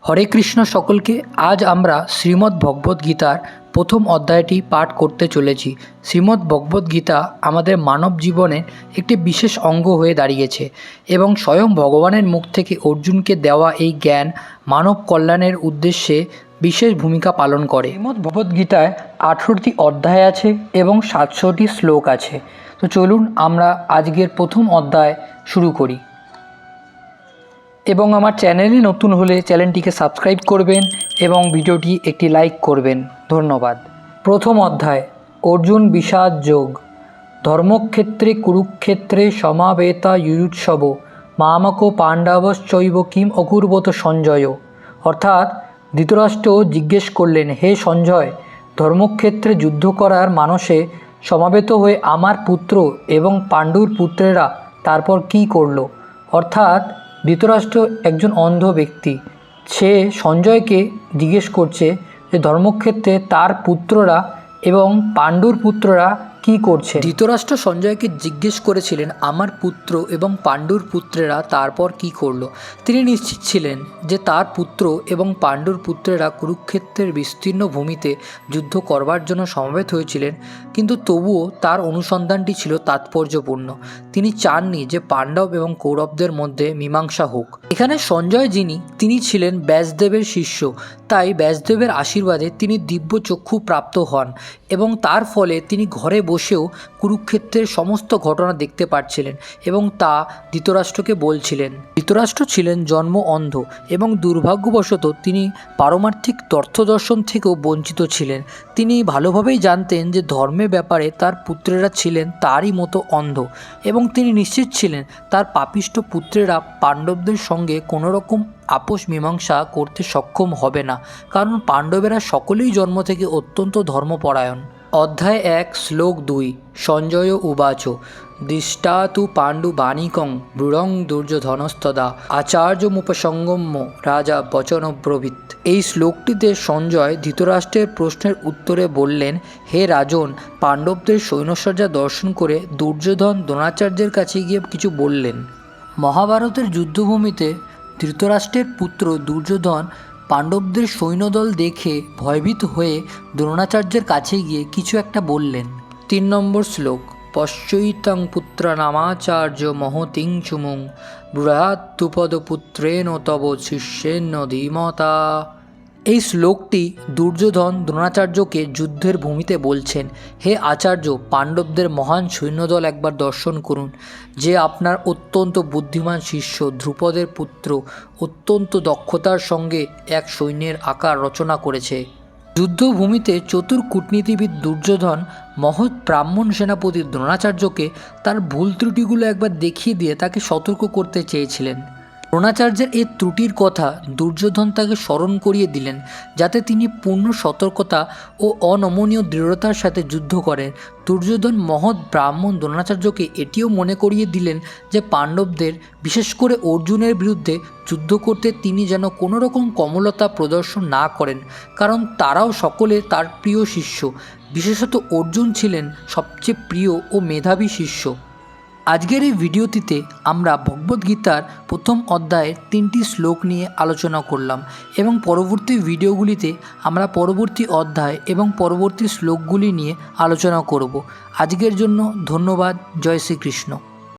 হরে কৃষ্ণ সকলকে। আজ আমরা শ্রীমদ্ ভগবদ্ গীতার প্রথম অধ্যায়টি পাঠ করতে চলেছি। শ্রীমদ্ ভগবদ্ গীতা আমাদের মানব জীবনের একটি বিশেষ অঙ্গ হয়ে দাঁড়িয়েছে এবং স্বয়ং ভগবানের মুখ থেকে অর্জুনকে দেওয়া এই জ্ঞান মানব কল্যাণের উদ্দেশ্যে বিশেষ ভূমিকা পালন করে। শ্রীমদ্ ভগবদ্ গীতায় 18টি অধ্যায় আছে এবং 700টি শ্লোক আছে। তো চলুন আমরা আজকের প্রথম অধ্যায় শুরু করি। এবং আমার চ্যানেলে নতুন হলে চ্যানেলটিকে সাবস্ক্রাইব করবেন এবং ভিডিওটি একটি লাইক করবেন। ধন্যবাদ। প্রথম অধ্যায়, অর্জুন বিষাদ যোগ। ধর্মক্ষেত্রে কুরুক্ষেত্রে সমাবেতা ইয়ুৎসব মামকো পাণ্ডবশ্চৈব কিম অকুর্বত সঞ্জয়। অর্থাৎ ধৃতরাষ্ট্র জিজ্ঞেস করলেন, হে সঞ্জয়, ধর্মক্ষেত্রে যুদ্ধ করার মানসে সমাবেত হয়ে আমার পুত্র এবং পাণ্ডুর পুত্রেরা তারপর কী করল। অর্থাৎ ধৃতরাষ্ট্র একজন অন্ধ ব্যক্তি, সে সঞ্জয়কে জিজ্ঞেস করছে যে ধর্মক্ষেত্রে তার পুত্ররা এবং পাণ্ডুর পুত্ররা কি করছে। ধৃতরাষ্ট্র সঞ্জয়কে জিজ্ঞেস করেছিলেন আমার পুত্র এবং পাণ্ডুর পুত্রেরা তারপর কি করল। তিনি নিশ্চিত ছিলেন যে তার পুত্র এবং পাণ্ডুর পুত্রেরা কুরুক্ষেত্রের বিস্তীর্ণ ভূমিতে যুদ্ধ করবার জন্য সমবেত হয়েছিলেন, কিন্তু তবুও তার অনুসন্ধানটি ছিল তাৎপর্যপূর্ণ। তিনি চাননি যে পাণ্ডব এবং কৌরবদের মধ্যে মীমাংসা হোক। এখানে সঞ্জয় তিনি ছিলেন ব্যাসদেবের শিষ্য, তাই ব্যাসদেবের আশীর্বাদে তিনি দিব্য চক্ষু প্রাপ্ত হন এবং তার ফলে তিনি ঘরে বসেও কুরুক্ষেত্রের সমস্ত ঘটনা দেখতে পাচ্ছিলেন এবং তা ধৃতরাষ্ট্রকে বলছিলেন। ধৃতরাষ্ট্র ছিলেন জন্ম অন্ধ এবং দুর্ভাগ্যবশত তিনি পারমার্থিক তথ্যদর্শন থেকেও বঞ্চিত ছিলেন। তিনি ভালোভাবেই জানতেন যে ধর্মের ব্যাপারে তার পুত্রেরা ছিলেন তারই মতো অন্ধ এবং তিনি নিশ্চিত ছিলেন তার পাপিষ্ঠ পুত্রেরা পাণ্ডবদের সঙ্গে কোনোরকম আপোষ মীমাংসা করতে সক্ষম হবে না, কারণ পাণ্ডবেরা সকলেই জন্ম থেকে অত্যন্ত ধর্মপরায়ণ। অধ্যায় 1 শ্লোক 2। সঞ্জয় উবাচ দৃষ্টা তু পাণ্ডু বাণিকং বৃড়ং দুর্যোধনস্তদা আচার্যমুপসঙ্গম্য রাজা বচনব্রবীত। এই শ্লোকটিতে সঞ্জয় ধৃতরাষ্ট্রের প্রশ্নের উত্তরে বললেন, হে রাজন, পাণ্ডবদের সৈন্যসজ্জা দর্শন করে দুর্যোধন দ্রোণাচার্যের কাছে গিয়ে কিছু বললেন। মহাভারতের যুদ্ধভূমিতে ধৃতরাষ্ট্রের পুত্র দুর্যোধন পাণ্ডবদের সৈন্যদল দেখে ভয়ভীত হয়ে দ্রোণাচার্যের কাছে গিয়ে কিছু একটা বললেন। 3 নম্বর শ্লোক। পশ্চৈতং পুত্রনামাচার্য মহতিং চুমুং বৃহৎতুপদপুত্রেণ তব শিষ্যেন ধীমতা। এই শ্লোকটি দুর্যোধন দ্রোণাচার্যকে যুদ্ধের ভূমিতে বলছেন, হে আচার্য, পাণ্ডবদের মহান সৈন্যদল একবার দর্শন করুন, যে আপনার অত্যন্ত বুদ্ধিমান শিষ্য ধ্রুপদের পুত্র অত্যন্ত দক্ষতার সঙ্গে এক সৈন্যের আকার রচনা করেছে। যুদ্ধভূমিতে চতুর কূটনীতিবিদ দুর্যোধন মহৎ ব্রাহ্মণ সেনাপতি দ্রোণাচার্যকে তার ভুল ত্রুটিগুলো একবার দেখিয়ে দিয়ে তাকে সতর্ক করতে চেয়েছিলেন। দ্রোণাচার্যের এই ত্রুটির কথা দুর্যোধন তাকে স্মরণ করিয়ে দিলেন, যাতে তিনি পূর্ণ সতর্কতা ও অনমনীয় দৃঢ়তার সাথে যুদ্ধ করেন। দুর্যোধন মহৎ ব্রাহ্মণ দ্রোণাচার্যকে এটিও মনে করিয়ে দিলেন যে পাণ্ডবদের, বিশেষ করে অর্জুনের বিরুদ্ধে যুদ্ধ করতে তিনি যেন কোনো রকম কোমলতা প্রদর্শন না করেন, কারণ তারাও সকলে তার প্রিয় শিষ্য। বিশেষত অর্জুন ছিলেন সবচেয়ে প্রিয় ও মেধাবী শিষ্য। আজকের এই ভিডিওটিতে আমরা ভগবদ্গীতার প্রথম অধ্যায়ের 3টি শ্লোক নিয়ে আলোচনা করলাম এবং পরবর্তী ভিডিওগুলিতে আমরা পরবর্তী অধ্যায় এবং পরবর্তী শ্লোকগুলি নিয়ে আলোচনা করব। আজকের জন্য ধন্যবাদ। জয় শ্রীকৃষ্ণ।